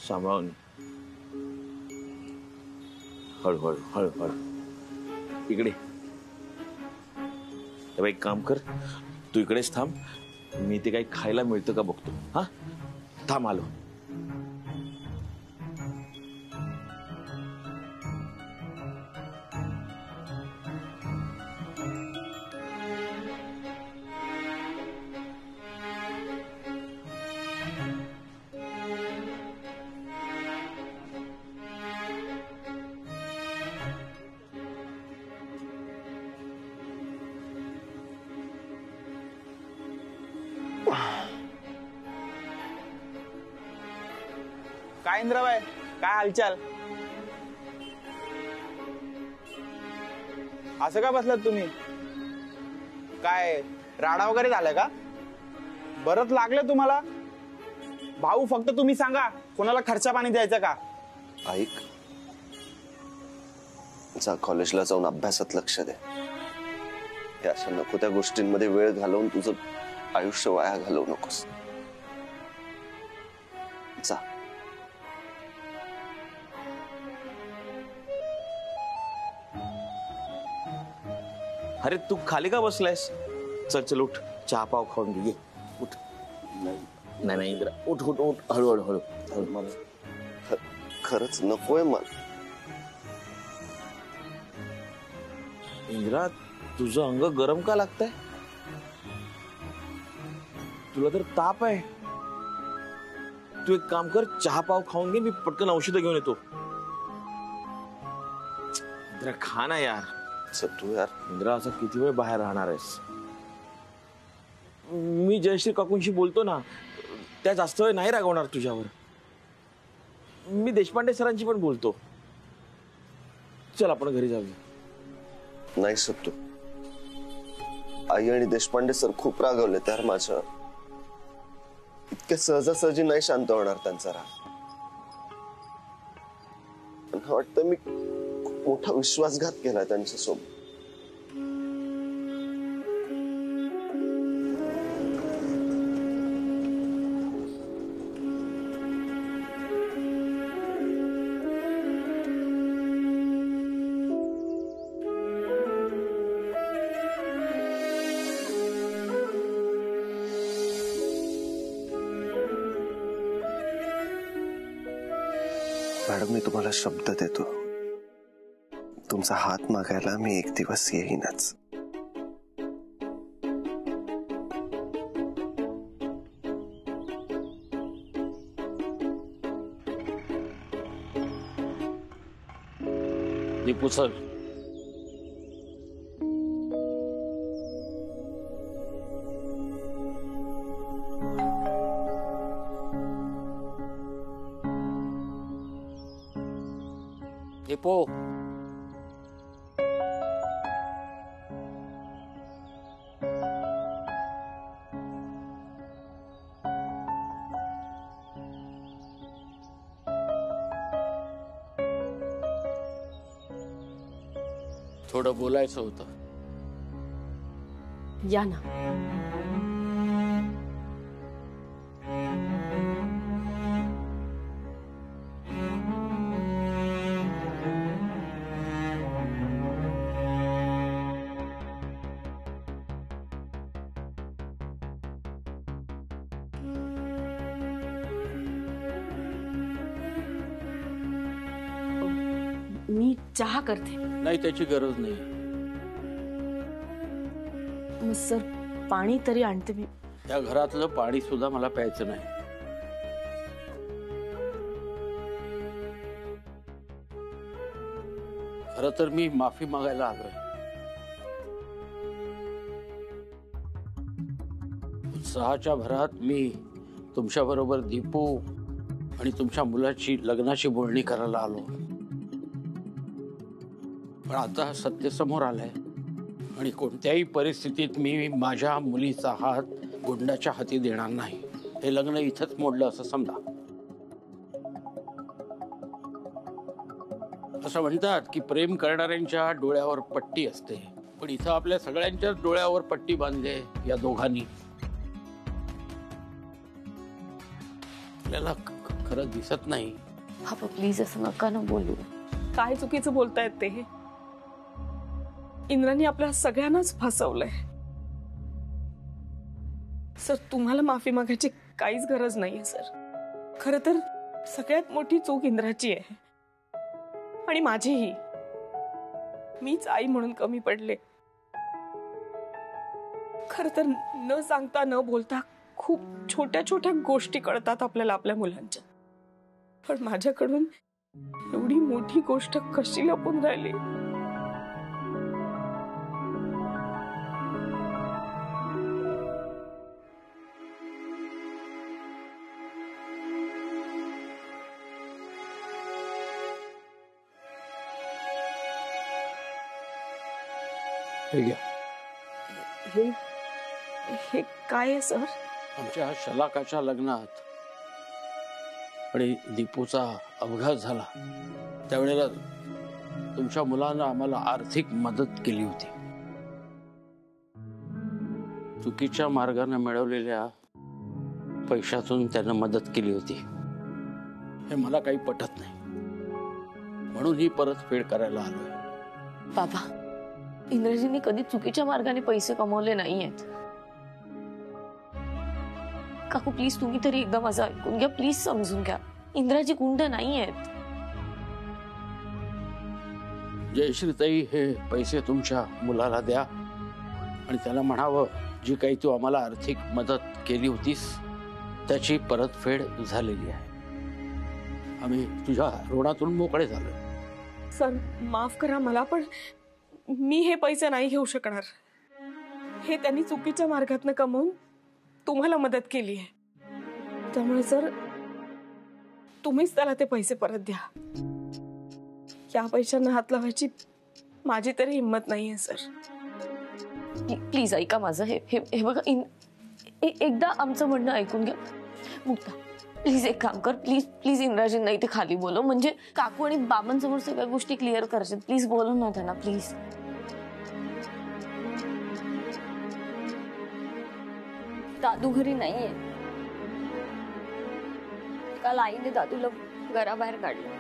सांभाळून. हळूहळू हळूहळू. इकडे एक काम कर, तू इकडेच थांब, मी ते काही खायला मिळतं का बघतो. हा थांब, आलो. काय इंद्राबाई, काय हालचाल? असं का बसलात तुम्ही? काय राडा वगैरे झालाय का? बरंच लागलं तुम्हाला? भाऊ, फक्त तुम्ही सांगा कोणाला खर्चा पाणी द्यायचं का? ऐक, जा कॉलेजला जाऊन अभ्यासात लक्ष दे. या अशा नको त्या गोष्टींमध्ये वेळ घालवून तुझं आयुष्य वाया घालवू नकोस. जा. अरे तू खाली का बसलायस? चल चल उठ, चहा पाव खाऊन घे. उठ. नाही नाही इंद्रा, उठ उठ उठ. हळूहळू हळू हळू. मला खरंच नकोय मला. इंद्रा, तुझं अंग गरम का लागतंय? तुला तर ताप आहे. तू एक काम कर, चहा पाव खाऊन घे, मी पटकन औषधं घेऊन येतो. इंद्रा खा ना यार. तू यार इंद्रा, असं किती वेळ बाहेर राहणार आहेस? मी जयश्री काकूंशी बोलतो ना, त्या जास्त वेळ नाही रागवणार तुझ्यावर. मी देशपांडे सरांशी पण बोलतो. चल आपण घरी जाऊया. नाही सत्तू, आई आणि देशपांडे सर खूप रागवले त्यावर माझ्या. इतक्या सहजासहजी नाही शांत होणार त्यांचा राग. वाटतं मी मोठा विश्वासघात केला त्यांच्यासोबत. मॅडम, मी तुम्हाला शब्द देतो, तुमचा हात मागायला मी एक दिवस येईनच. दीपू सर, दीपू, थोडं बोलायचं होतं. या ना. मी चहा करते. नाही, त्याची गरज नाही. सर, पाणी तरी आणते मी. या घरातलं पाणी सुद्धा मला प्यायचं नाही. खरं तर मी माफी मागायला आलोय. उत्साहाच्या भरात मी तुमच्या बरोबर दीपू आणि तुमच्या मुलाची लग्नाची बोलणी करायला आलो. पण आता सत्य समोर आलंय आणि कोणत्याही परिस्थितीत मी माझ्या मुलीचा हात गुंडाच्या हाती देणार नाही. हे लग्न इथंच मोडलं असं समजा. असं म्हणतात की प्रेम करणाऱ्यांच्या डोळ्यावर पट्टी असते, पण इथं आपल्या सगळ्यांच्याच डोळ्यावर पट्टी बांधली या दोघांनी. आपल्याला खरं दिसत नाही. बाबा प्लीज असं नका ना बोलू. काय चुकीचं बोलतायत ते. इंद्राने आपल्या सगळ्यांनाच फसवलंय. सर तुम्हाला माफी मागायची काहीच गरज नाहीये सर. खरं तर सगळ्यात मोठी चूक इंद्राची आहे आणि माझीही. मीच आई म्हणून कमी पडले. खरं तर न सांगता न बोलता खूप छोट्या छोट्या गोष्टी कळतात आपल्याला आपल्या मुलांच्या. पण माझ्याकडून एवढी मोठी गोष्ट कशी लपून राहिली. हे घ्या. हे हे काय आहे सर? आमच्या शलाकाच्या लग्नात आणि दीपूचा अपघात झाला त्यावेळेला तुमच्या मुलानं आम्हाला आर्थिक मदत केली होती. चुकीच्या मार्गाने मिळवलेल्या पैशातून त्यानं मदत केली होती. हे मला काही पटत नाही म्हणून ही परतफेड करायला आलोय. बाबा इंद्रजींनी कधी चुकीच्या मार्गाने पैसे कमवले नाहीयेत. काकू प्लीज तुम्ही तरी एकदा माझं ऐकून घ्या. प्लीज समजून घ्या. इंद्राजी गुंड नाहीयेत. जयश्रीताई हे पैसे तुमच्या मुलाला द्या आणि त्याला म्हणावं जी काही तू आम्हाला आर्थिक मदत केली होतीस त्याची परतफेड झालेली आहे. आम्ही तुझ्या ऋणातून मोकळे झालो. सर माफ करा मला पण मी हे पैसे नाही घेऊ शकणार. हे त्यांनी चुकीच्या मार्गातनं कमवून तुम्हाला मदत केली आहे. त्यामुळे सर तुम्हीच त्याला ते पैसे परत द्या. या पैशांना हात लावायची माझी तरी हिंमत नाहीये सर. प्लीज ऐका माझं. हे बघा एकदा आमचं म्हणणं ऐकून घ्या. मुक्ता प्लीज एक काम कर. प्लीज प्लीज इंद्राजींना इथे खाली बोलव. म्हणजे काकू आणि बाबांसमोर सगळ्या गोष्टी क्लिअर करायच्यात. प्लीज बोलव ना त्यांना प्लीज. दादू घरी नाहीये. काल आईने दादूला घराबाहेर काढलं.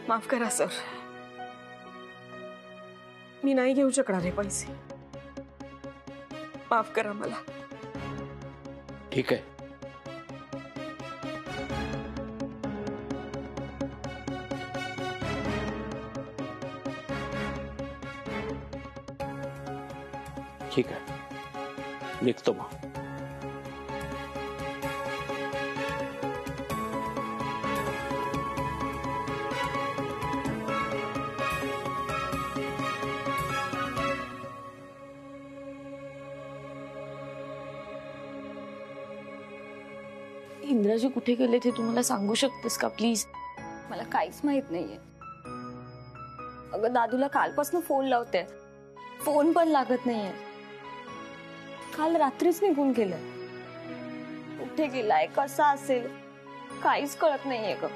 माफ करा सर. मी नाही घेऊ शकणार हे पैसे. माफ करा मला. ठीक आहे. ठीक आहे निघतो मग. इंद्राजी कुठे गेले ते तुम्हाला सांगू शकतेस का प्लीज? मला काहीच माहित नाहीये. अगं दादूला कालपासून फोन लावते. फोन पण लागत नाहीये. काल रात्रीच निघून गेलाय. कुठे गेलाय कसा असेल काहीच कळत नाहीये ग.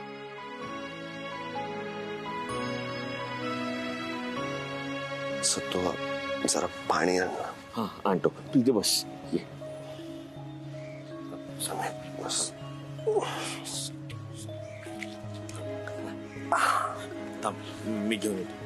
सत्तू जरा पाणी आण ना. हा आणतो. तू इथे बस. ये. समय बस. थांब मी घेऊन येतो.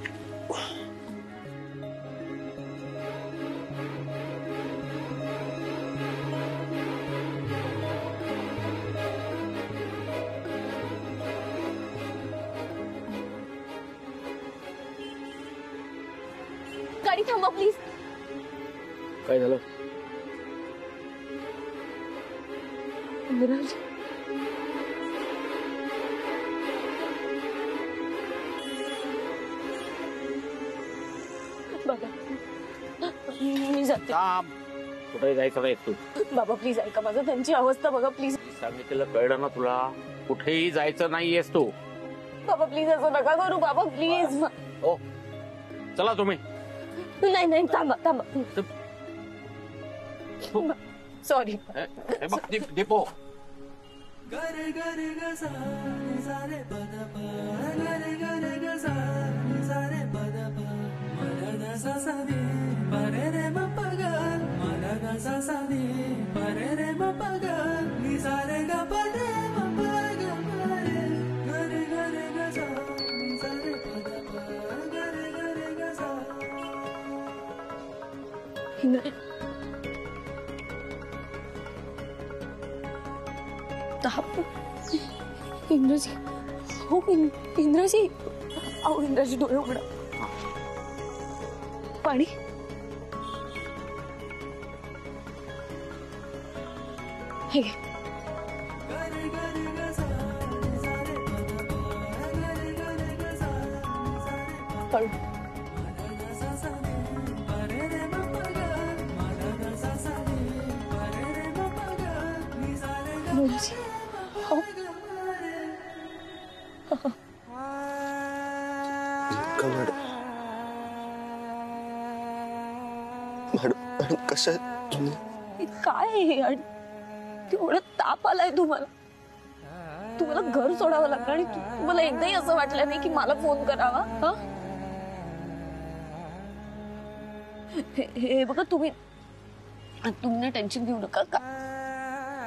गाडी थांबा प्लीज. काय झालं? इंद्राजी बाबा मी जाते. कुठे जायचं नाही तू. बाबा प्लीज ऐका माझं. त्यांची अवस्था बघा प्लीज. सांगितलेलं कळलं ना तुला. कुठेही जायचं नाहीयेस तू. बाबा प्लीज असं नका करू. बाबा प्लीज. ओ चला तुम्ही. नाही नाही थांबा थांबा. सॉरी. हे बघ दीपो. गर गर ग सा रे सा रे प द प गर गर ग सा रे इंद्रजी, हो इंद्रजी, अहो इंद्रजी डोळे उघडा. पाणी. हे घे. पळू. इंद्रजी, हो. मॅडम कशा आहेत तुम्ही? काय आहे? तेवढं ताप आलाय तुम्हाला. तुम्हाला घर सोडावं लागलं आणि तुम्हाला एकदाही असं वाटलं नाही की मला फोन करावा? हा, हे बघा, तुम्ही ना टेन्शन घेऊ नका.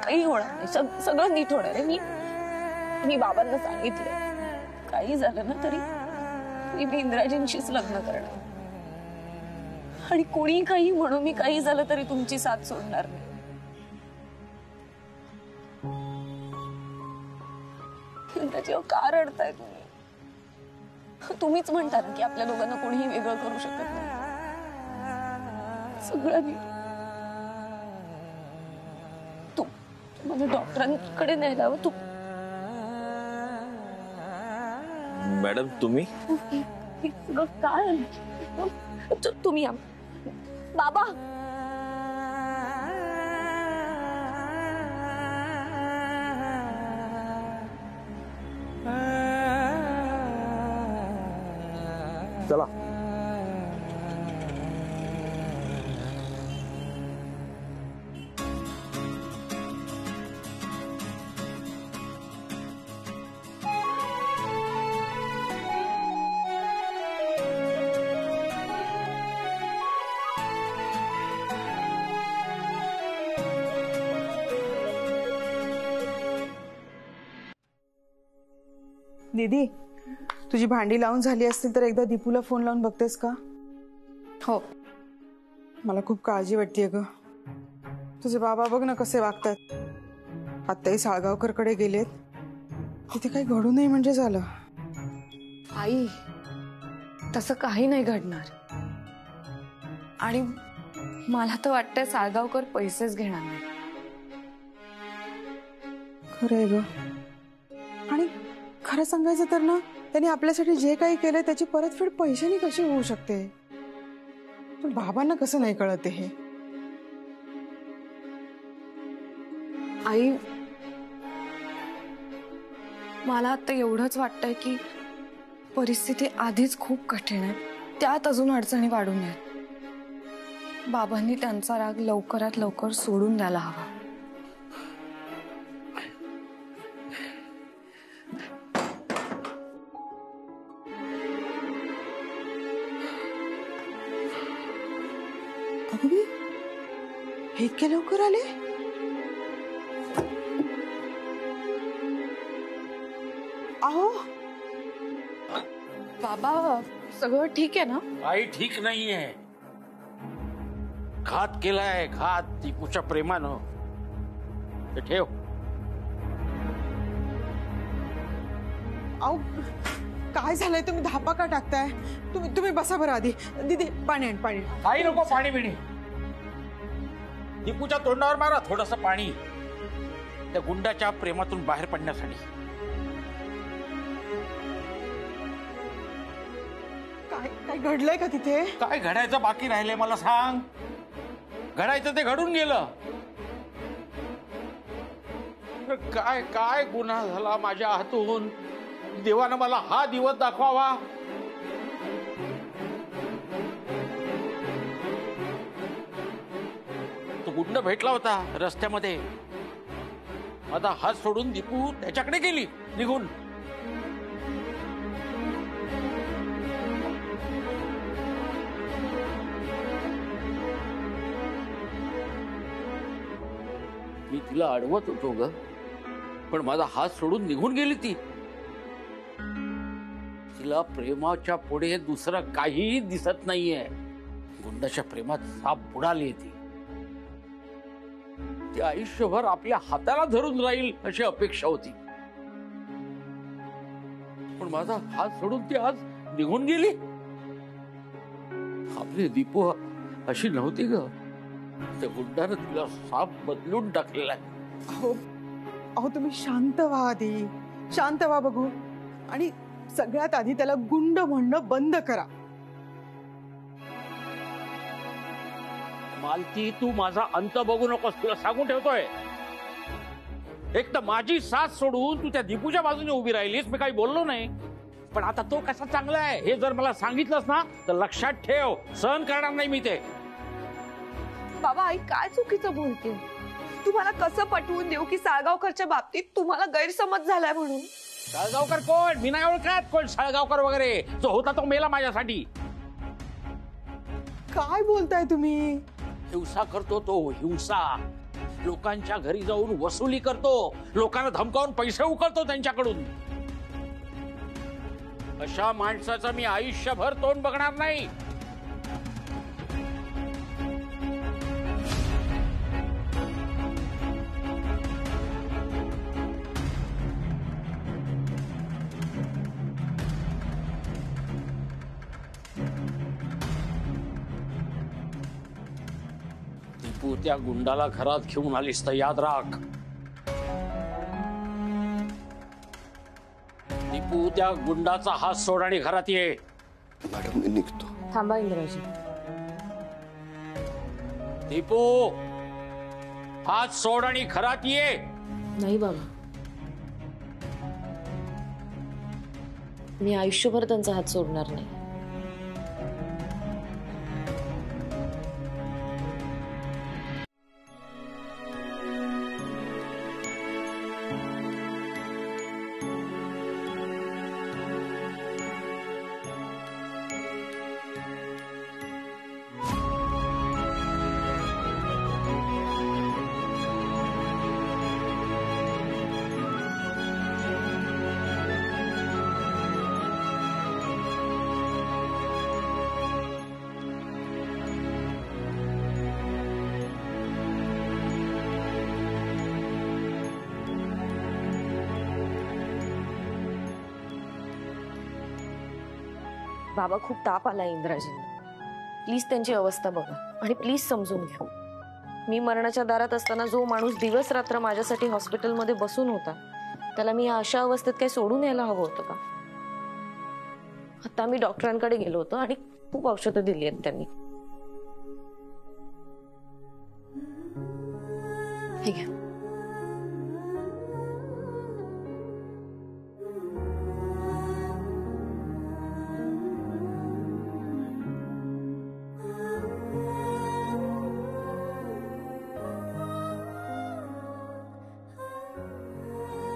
काही होणार नाही, सगळं नीट होणार आहे. मी बाबांना सांगितलं काही झालं ना तरी मी इंद्राजींशीच लग्न करणार आणि कोणी काही म्हणू, मी काही झालं तरी तुमची साथ सोडणार नाही. इंद्राजी, का रडताय तुम्ही? तुम्हीच म्हणतात की आपल्या दोघांना कोणीही वेगळं करू शकत नाही. सगळं नीट. मला डॉक्टरांकडे न्यायला हवं. मॅडम तुम्ही काय तुम्ही बाबा. चला. दीदी, तुझी भांडी लावून झाली असतील तर एकदा दीपूला फोन लावून बघतेस का? हो. मला खूप काळजी वाटतेय ग. तुझे बाबा बघ ना कसे वागतात. आत्ताही साळगावकरकडे गेलेत. तिथे काही घडू नये म्हणजे झालं. आई, तसं काही नाही घडणार. आणि मला तर वाटतंय साळगावकर पैसेच घेणार नाही. खरंय ग. आणि खरं सांगायचं तर ना, त्यांनी आपल्यासाठी जे काही केलंय त्याची परतफेड पैशानी कशी होऊ शकते? पण बाबांना कसं नाही कळत हे? आई, मला आता एवढंच वाटतंय की परिस्थिती आधीच खूप कठीण आहे, त्यात अजून अडचणी वाढून आहेत. बाबांनी त्यांचा राग लवकरात लवकर सोडून द्यायला हवा. हे इतक्या लवकर आले? अहो बाबा, सगळं ठीक आहे ना? काही ठीक नाहीये. घात केलाय, घात दीपूच्या प्रेमानं. ते ठेव. अहो काय झालंय? तुम्ही धापा का टाकताय? तुम्ही बसा बरं आधी. दीदी पाणी आण, पाणी. काही नको पाणी बिणी. दीपूच्या तोंडावर मारा थोडस पाणी, त्या गुंडाच्या प्रेमातून बाहेर पडण्यासाठी. काय घडलंय का तिथे? काय घडायचं बाकी राहिलंय मला सांग? घडायचं ते घडून गेलं. काय काय गुन्हा झाला माझ्या हातून? देवानं मला हा दिवस दाखवावा. तो गुंड भेटला होता रस्त्यामध्ये. माझा हात सोडून दीपू त्याच्याकडे गेली निघून. तिला अडवत होतो ग, पण माझा हात सोडून निघून गेली ती. तिला प्रेमाच्या पुढे दुसरं काहीही दिसत नाहीये. गुंडाच्या प्रेमात साप बुडाली ती. ती आयुष्यभर आपल्या हाताला धरून राहील अशी अपेक्षा होती, पण माझा हात सोडून ती आज निघून गेली. आपली दीपू अशी नव्हती ग. त्या गुंडाने तिला साप बदलून टाकलेला आहे. अहो तुम्ही शांत व्हा आधी, शांत व्हा बघू. आणि सगळ्यात आधी त्याला गुंड म्हणणं बंद करा. मालती, तू माझा अंत बघू नकोस, तुला सांगून ठेवतोय. एक तर माझी साथ सोडून तू त्या दीपूच्या बाजूने उभी राहिलीस, मी काही बोललो नाही. पण आता तो कसा चांगला आहे हे जर मला सांगितलंस ना तर लक्षात ठेव, सहन करणार नाही मी ते. बाबा आई काय चुकीचं बोलते. तुम्हाला कसं पटवून देऊ की साळगावकरच्या बाबतीत तुम्हाला गैरसमज झालाय म्हणून. साळगावकर कोण? मी नाही ओळखत कोण साळगावकर वगैरे. जो होता तो मेला माझ्यासाठी. काय बोलताय तुम्ही? हिंसा करतो तो, हिंसा. लोकांच्या घरी जाऊन वसुली करतो, लोकांना धमकावून पैसे उकळतो त्यांच्याकडून. अशा माणसाचं मी आयुष्यभर तोंड बघणार नाही. तू त्या गुंडाला घरात घेऊन आलीस तर याद राख, दीपू त्या गुंडाचा हात सोड आणि घरात ये. मॅडम मी निघतो. थांबा इंद्राजी. दीपू हात सोड आणि घरात ये. नाही बाबा, मी आयुष्यभर त्यांचा हात सोडणार नाही. बाबा खूप ताप आला इंद्राजींना. प्लीज त्यांची अवस्था बघा आणि प्लीज समजून घ्या. मी मरणाच्या दारात असताना जो माणूस दिवस रात्र माझ्यासाठी हॉस्पिटलमध्ये बसून होता, त्याला मी अशा अवस्थेत काही सोडून यायला हवं होतं का? आता मी डॉक्टरांकडे गेलो होतो आणि खूप औषधं दिली आहेत त्यांनी. हे घ्या.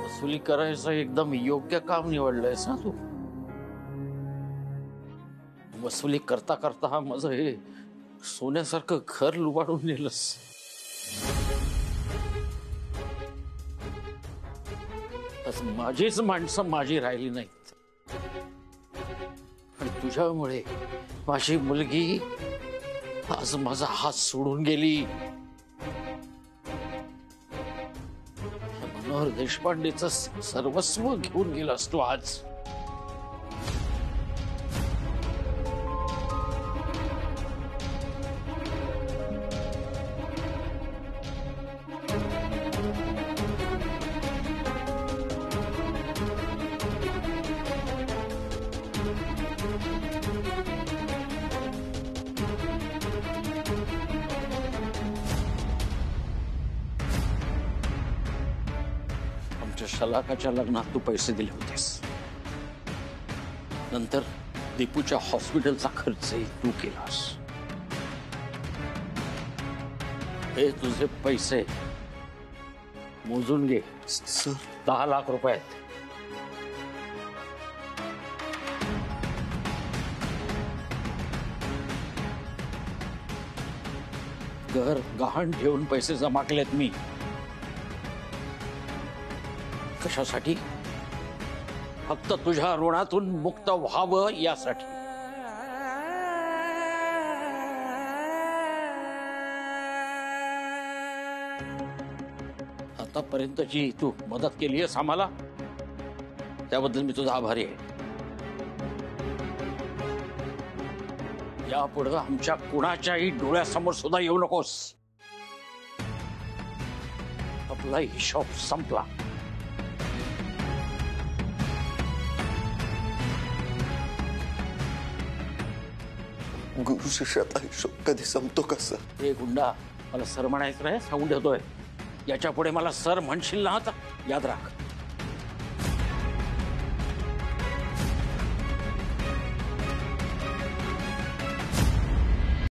वसुली करायचं एकदम योग्य काम निवडलंयस ना तू. वसुली करता करता हा माझं हे सोन्यासारखं घर लुबाडून नेलंस. आज माझीच माणसं माझी राहिली नाहीत आणि तुझ्यामुळे माझी मुलगी आज माझा हात सोडून गेली. मनोहर देशपांडेचं सर्वस्व घेऊन गेलास तू आज. शलाकाच्या लग्नात तू पैसे दिले होतेस. नंतर दीपूच्या हॉस्पिटलचा खर्चही तू केलास. हे तुझे पैसे मोजून घे. 10 लाख रुपये आहेत. घर गहाण ठेवून पैसे जमा केलेत मी. कशासाठी? फक्त तुझ्या ऋणातून मुक्त व्हावं यासाठी. आतापर्यंतची तू मदत केली आहेस आम्हाला, त्याबद्दल मी तुझा आभारी आहे. यापुढे आमच्या कुणाच्याही डोळ्यासमोर सुद्धा येऊ नकोस. आपला हिशोब संपला. गुरु शिष्याचा हिशोब कधी संपतो का सर? हे गुंडा, मला सर म्हणायचं नाही, सांगून ठेवतोय. याच्या पुढे मला सर म्हणशील ना तर याद राख.